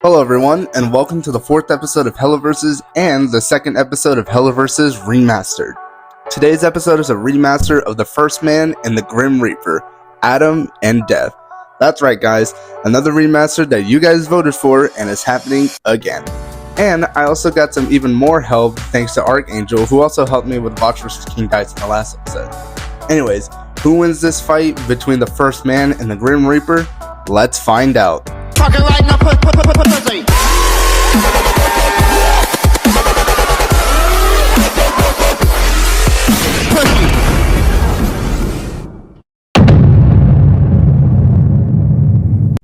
Hello everyone, and welcome to the 4th episode of HellaVersus and the 2nd episode of HellaVersus Remastered. Today's episode is a remaster of The First Man and the Grim Reaper, Adam and Death. That's right guys, another remaster that you guys voted for and is happening again. And I also got some even more help thanks to Archangel, who also helped me with Box vs. King Dice in the last episode. Anyways, who wins this fight between The First Man and the Grim Reaper? Let's find out. Fucking right now, pussy.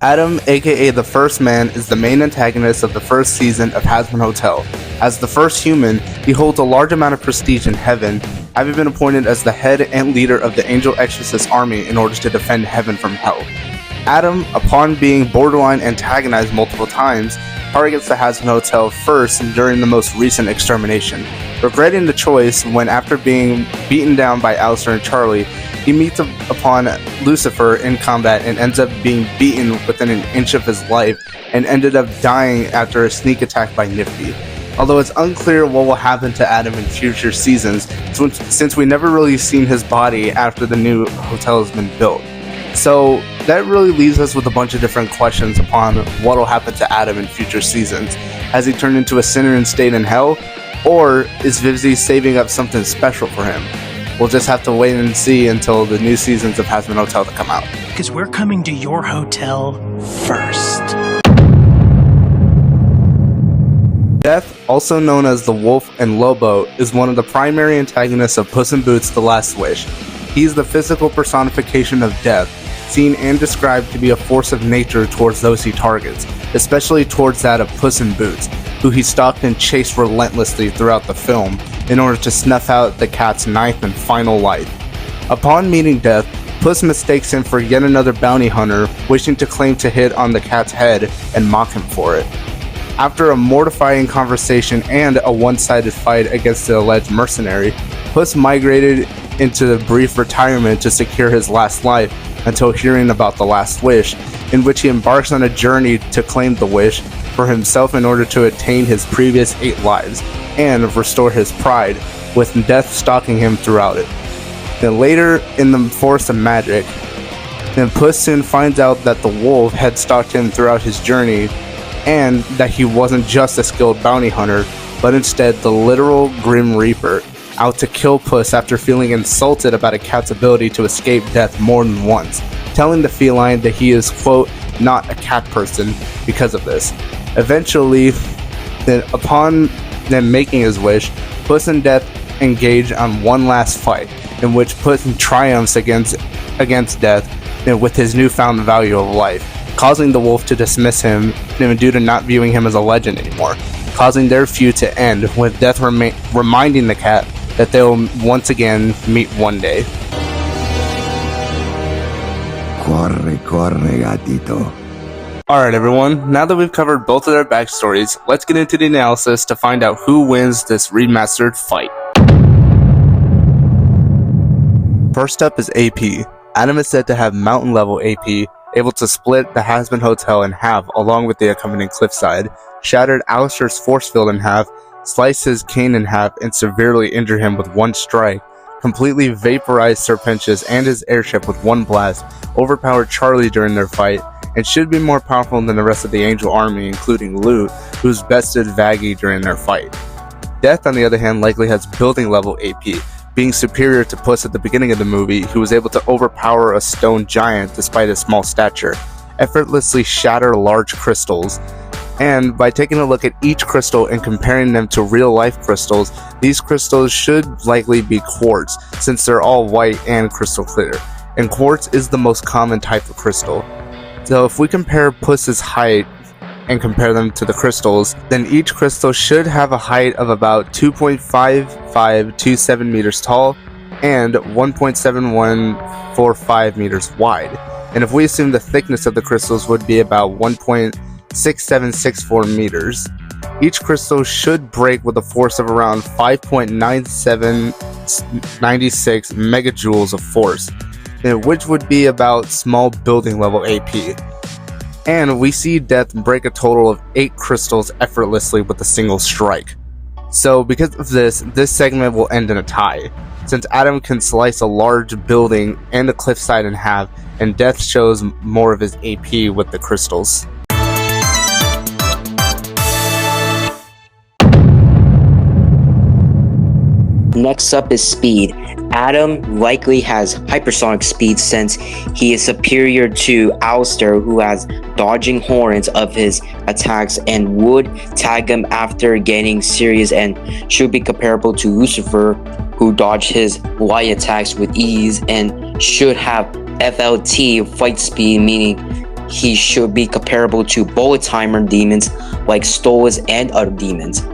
Adam, aka The First Man, is the main antagonist of the first season of Hazbin Hotel. As the first human, he holds a large amount of prestige in heaven, having been appointed as the head and leader of the Angel Exorcist army in order to defend heaven from hell. Adam, upon being borderline antagonized multiple times, targets the Hazbin Hotel first during the most recent extermination. Regretting the choice when, after being beaten down by Alistair and Charlie, he meets upon Lucifer in combat and ends up being beaten within an inch of his life and ended up dying after a sneak attack by Nifty. Although it's unclear what will happen to Adam in future seasons, since we never really seen his body after the new hotel has been built. So that really leaves us with a bunch of different questions upon what will happen to Adam in future seasons. Has he turned into a sinner and stayed in hell? Or is Vivzy saving up something special for him? We'll just have to wait and see until the new seasons of Hazbin Hotel to come out. Because we're coming to your hotel first. Death, also known as the Wolf and Lobo, is one of the primary antagonists of Puss in Boots: The Last Wish. He is the physical personification of death, seen and described to be a force of nature towards those he targets, especially towards that of Puss in Boots, who he stalked and chased relentlessly throughout the film in order to snuff out the cat's ninth and final life. Upon meeting Death, Puss mistakes him for yet another bounty hunter, wishing to claim to hit on the cat's head and mock him for it. After a mortifying conversation and a one-sided fight against the alleged mercenary, Puss migrated into the brief retirement to secure his last life until hearing about the Last Wish, in which he embarks on a journey to claim the wish for himself in order to attain his previous 8 lives and restore his pride, with Death stalking him throughout it. Then later in the Forest of Magic, Puss soon finds out that the wolf had stalked him throughout his journey and that he wasn't just a skilled bounty hunter, but instead the literal Grim Reaper, out to kill Puss after feeling insulted about a cat's ability to escape death more than once, telling the feline that he is, quote, not a cat person because of this. Eventually, upon them making his wish, Puss and Death engage on one last fight, in which Puss triumphs against Death with his newfound value of life, causing the wolf to dismiss him due to not viewing him as a legend anymore, causing their feud to end, with Death reminding the cat that they'll once again meet one day. Corre, corre, gatito. Alright everyone, now that we've covered both of their backstories, let's get into the analysis to find out who wins this remastered fight. First up is AP. Adam is said to have mountain level AP, able to split the Hazbin Hotel in half along with the accompanying cliffside, shattered Alistair's force field in half, sliced his cane in half and severely injured him with one strike, completely vaporized Serpentius and his airship with one blast, overpowered Charlie during their fight, and should be more powerful than the rest of the Angel army, including Loot, who's bested Vaggie during their fight. Death, on the other hand, likely has building level AP, being superior to Puss at the beginning of the movie, who was able to overpower a stone giant despite his small stature, effortlessly shatter large crystals, and by taking a look at each crystal and comparing them to real-life crystals, these crystals should likely be quartz, since they're all white and crystal clear, and quartz is the most common type of crystal. So if we compare Puss's height and compare them to the crystals, then each crystal should have a height of about 2.5527 meters tall and 1.7145 meters wide. And if we assume the thickness of the crystals would be about 1.6764 meters, each crystal should break with a force of around 5.9796 megajoules of force, which would be about small building level AP. And we see Death break a total of 8 crystals effortlessly with a single strike. So because of this segment will end in a tie, since Adam can slice a large building and a cliffside in half, and Death shows more of his AP with the crystals. Next up is speed. Adam likely has hypersonic speed since he is superior to Alistair, who has dodging horns of his attacks and would tag him after getting serious, and should be comparable to Lucifer, who dodged his light attacks with ease and should have FLT fight speed, meaning he should be comparable to bullet timer demons like Stolas and other demons.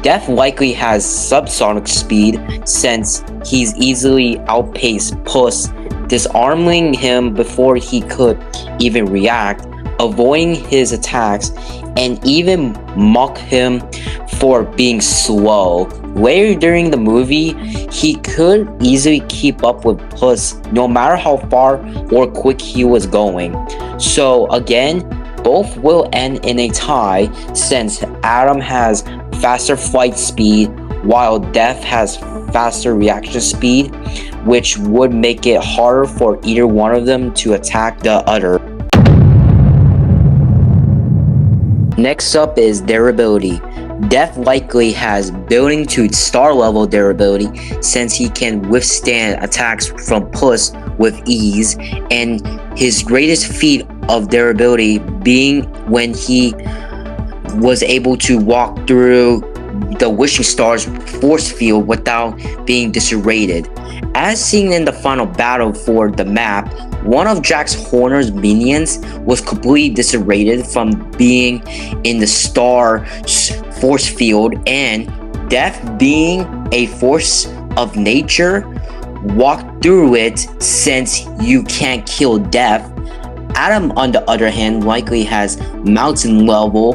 Death likely has subsonic speed since he's easily outpaced Puss, disarming him before he could even react, avoiding his attacks, and even mock him for being slow. Later during the movie, he could easily keep up with Puss no matter how far or quick he was going. So again, both will end in a tie since Adam has faster flight speed while Death has faster reaction speed, which would make it harder for either one of them to attack the other. Next up is durability. Death likely has building to star level durability since he can withstand attacks from Puss with ease, and his greatest feat of durability being when he was able to walk through the Wishing Star's force field without being disrated. As seen in the final battle for the map, one of Jax Horner's minions was completely disrated from being in the star's force field, and Death, being a force of nature, walked through it since you can't kill Death. Adam, on the other hand, likely has mountain level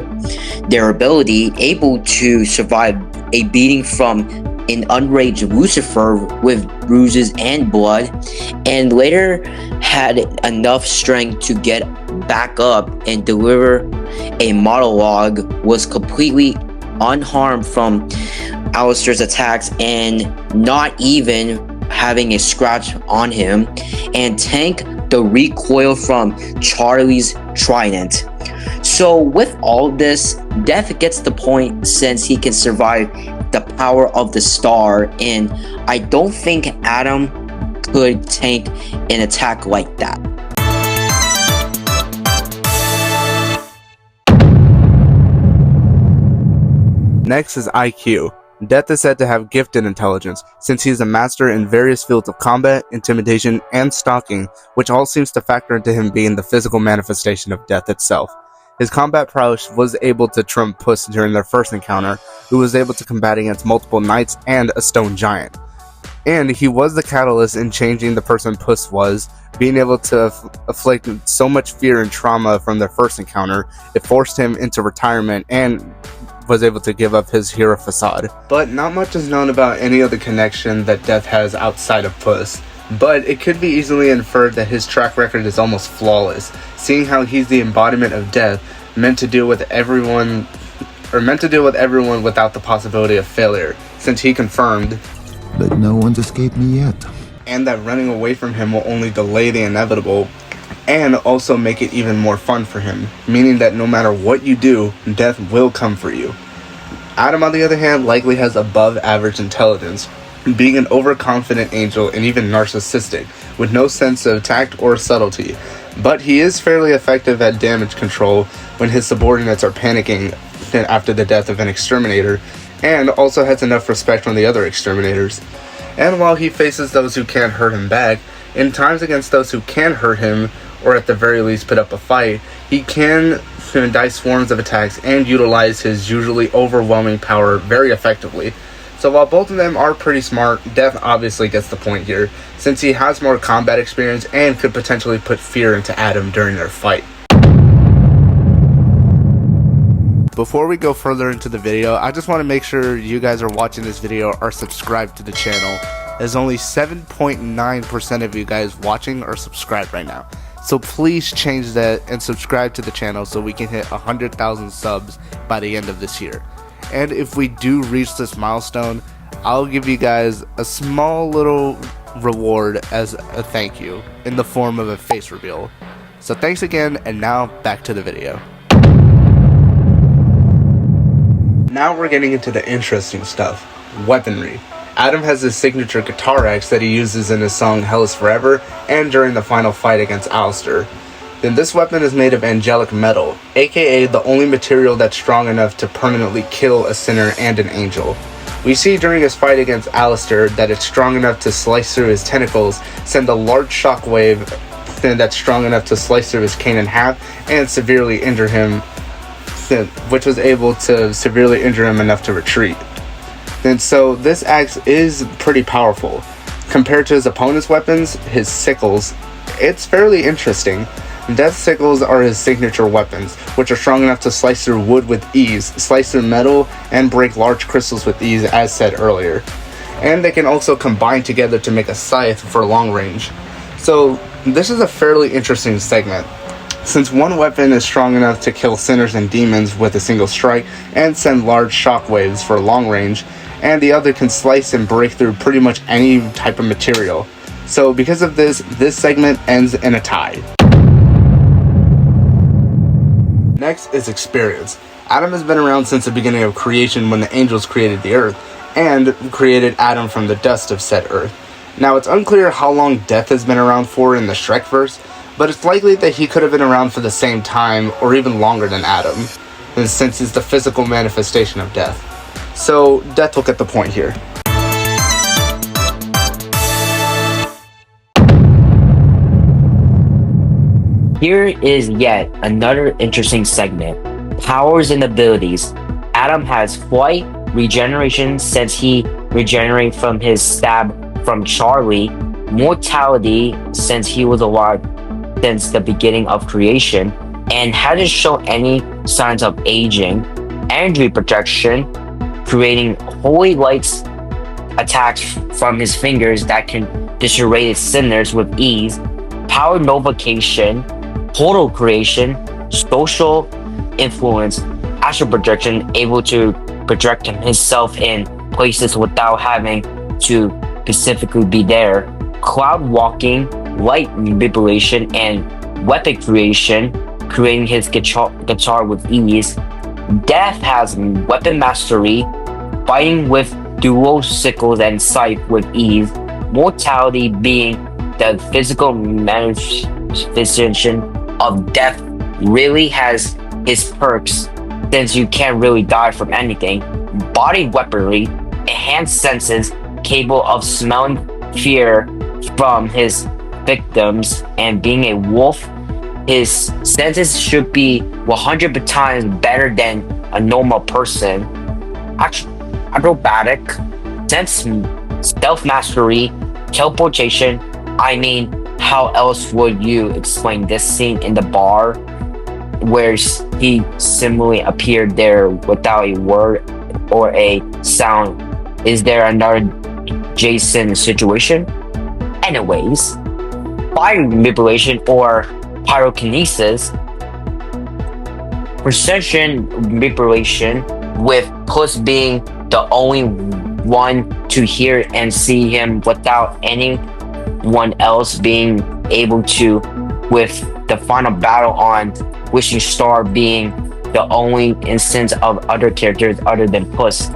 durability, able to survive a beating from an unraged Lucifer with bruises and blood, and later had enough strength to get back up and deliver a monologue, was completely unharmed from Alistair's attacks and not even having a scratch on him, and tank the recoil from Charlie's trident. So with all this, Death gets the point since he can survive the power of the star, and I don't think Adam could tank an attack like that. Next is IQ. Death is said to have gifted intelligence, since he is a master in various fields of combat, intimidation, and stalking, which all seems to factor into him being the physical manifestation of Death itself. His combat prowess was able to trump Puss during their first encounter, who was able to combat against multiple knights and a stone giant. And he was the catalyst in changing the person Puss was, being able to afflict so much fear and trauma from their first encounter. It forced him into retirement and was able to give up his hero facade. But not much is known about any of the connection that Death has outside of Puss. But it could be easily inferred that his track record is almost flawless, seeing how he's the embodiment of Death, meant to deal with everyone without the possibility of failure, since he confirmed, But no one's escaped me yet. and that running away from him will only delay the inevitable, and also make it even more fun for him, meaning that no matter what you do, Death will come for you. Adam, on the other hand, likely has above average intelligence, being an overconfident angel and even narcissistic, with no sense of tact or subtlety. But he is fairly effective at damage control when his subordinates are panicking after the death of an exterminator, and also has enough respect from the other exterminators. And while he faces those who can't hurt him back, in times against those who can hurt him, or at the very least put up a fight, he can dice swarms of attacks and utilize his usually overwhelming power very effectively. So while both of them are pretty smart, Death obviously gets the point here, since he has more combat experience and could potentially put fear into Adam during their fight. Before we go further into the video, I just want to make sure you guys are watching this video are subscribed to the channel, as only 7.9% of you guys watching are subscribed right now. So please change that and subscribe to the channel so we can hit 100,000 subs by the end of this year. And if we do reach this milestone, I'll give you guys a small little reward as a thank you in the form of a face reveal. So thanks again, and now back to the video. Now we're getting into the interesting stuff, weaponry. Adam has his signature guitar axe that he uses in his song Hell is Forever and during the final fight against Alistair. Then this weapon is made of angelic metal, aka the only material that's strong enough to permanently kill a sinner and an angel. We see during his fight against Alistair that it's strong enough to slice through his tentacles, send a large shockwave that's strong enough to slice through his cane in half and severely injure him, which was able to severely injure him enough to retreat. And so this axe is pretty powerful. Compared to his opponent's weapons, his sickles, it's fairly interesting. Death sickles are his signature weapons, which are strong enough to slice through wood with ease, slice through metal, and break large crystals with ease, as said earlier. And they can also combine together to make a scythe for long range. So this is a fairly interesting segment, since one weapon is strong enough to kill sinners and demons with a single strike and send large shockwaves for long range, and the other can slice and break through pretty much any type of material. So because of this segment ends in a tie. Next is experience. Adam has been around since the beginning of creation when the angels created the earth, and created Adam from the dust of said earth. Now it's unclear how long Death has been around for in the Shrekverse, but it's likely that he could have been around for the same time or even longer than Adam, since he's the physical manifestation of Death. So Death will get the point here. Here is yet another interesting segment. Powers and abilities. Adam has flight, regeneration since he regenerated from his stab from Charlie, mortality since he was alive since the beginning of creation, and hasn't shown any signs of aging. Energy projection, creating holy lights attacks from his fingers that can disarray sinners with ease. Power nullification, portal creation, social influence, astral projection, able to project himself in places without having to specifically be there. Cloud walking, light manipulation, and weapon creation, creating his guitar with ease. Death has weapon mastery, fighting with dual sickles and scythe with ease. Mortality being the physical manifestation of Death really has his perks since you can't really die from anything. Body weaponry, enhanced senses, capable of smelling fear from his victims, and being a wolf, his senses should be 100 times better than a normal person. Acrobatic, sense, stealth mastery, teleportation. I mean, how else would you explain this scene in the bar where he similarly appeared there without a word or a sound? Is there another Jason situation? Anyways, fire manipulation or pyrokinesis, precision manipulation, with Puss being the only one to hear and see him without anyone else being able to, with the final battle on Wishing Star being the only instance of other characters other than Puss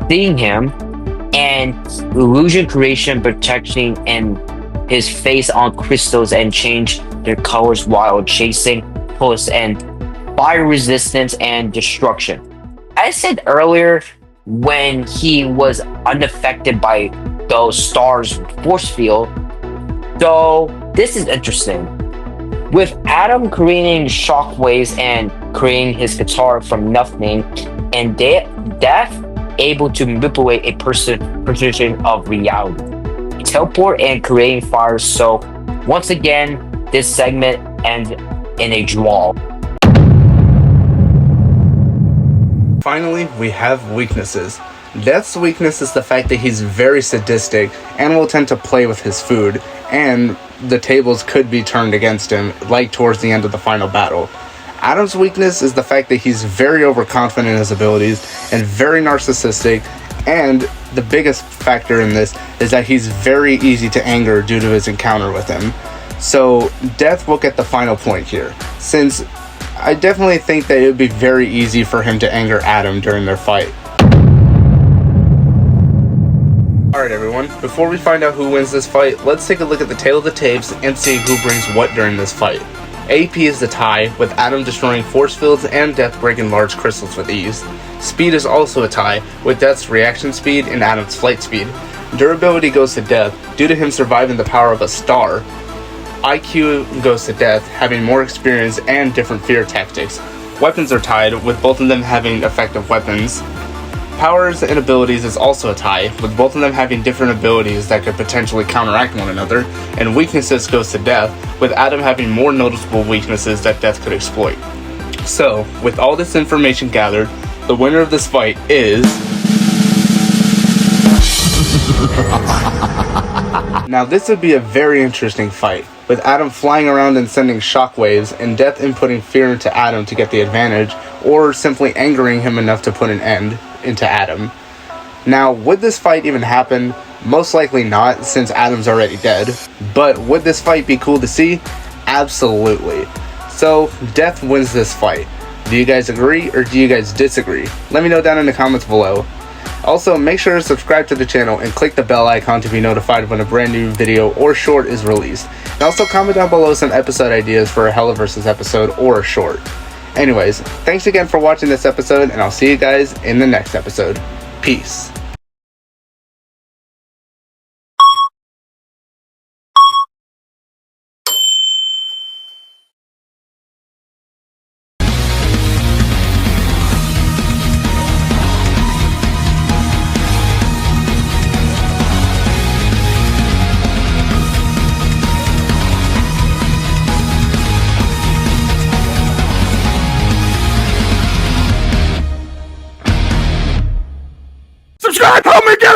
seeing him, and illusion creation, protecting and his face on crystals and change their colors while chasing Puss, and fire resistance and destruction. As I said earlier, when he was unaffected by those stars' force field. So this is interesting. With Adam creating shockwaves and creating his guitar from nothing, and Death able to manipulate a precision of reality, teleport and creating fire. So once again, this segment ends in a draw. Finally, we have weaknesses. Death's weakness is the fact that he's very sadistic and will tend to play with his food, and the tables could be turned against him, like towards the end of the final battle. Adam's weakness is the fact that he's very overconfident in his abilities and very narcissistic, and the biggest factor in this is that he's very easy to anger due to his encounter with him. So Death will get the final point here, since I definitely think that it would be very easy for him to anger Adam during their fight. Alright everyone, before we find out who wins this fight, let's take a look at the tail of the tapes and see who brings what during this fight. AP is the tie, with Adam destroying force fields and Death breaking large crystals with ease. Speed is also a tie, with Death's reaction speed and Adam's flight speed. Durability goes to Death, due to him surviving the power of a star. IQ goes to Death, having more experience and different fear tactics. Weapons are tied, with both of them having effective weapons. Powers and abilities is also a tie, with both of them having different abilities that could potentially counteract one another, and weaknesses goes to Death, with Adam having more noticeable weaknesses that Death could exploit. So, with all this information gathered, the winner of this fight is... Now this would be a very interesting fight, with Adam flying around and sending shockwaves, and Death inputting fear into Adam to get the advantage, or simply angering him enough to put an end into Adam. Now, would this fight even happen? Most likely not, since Adam's already dead. But would this fight be cool to see? Absolutely. So, Death wins this fight. Do you guys agree or do you guys disagree? Let me know down in the comments below. Also, make sure to subscribe to the channel and click the bell icon to be notified when a brand new video or short is released. And also comment down below some episode ideas for a HellaVersus episode or a short. Anyways, thanks again for watching this episode, and I'll see you guys in the next episode. Peace. Subscribe, help me get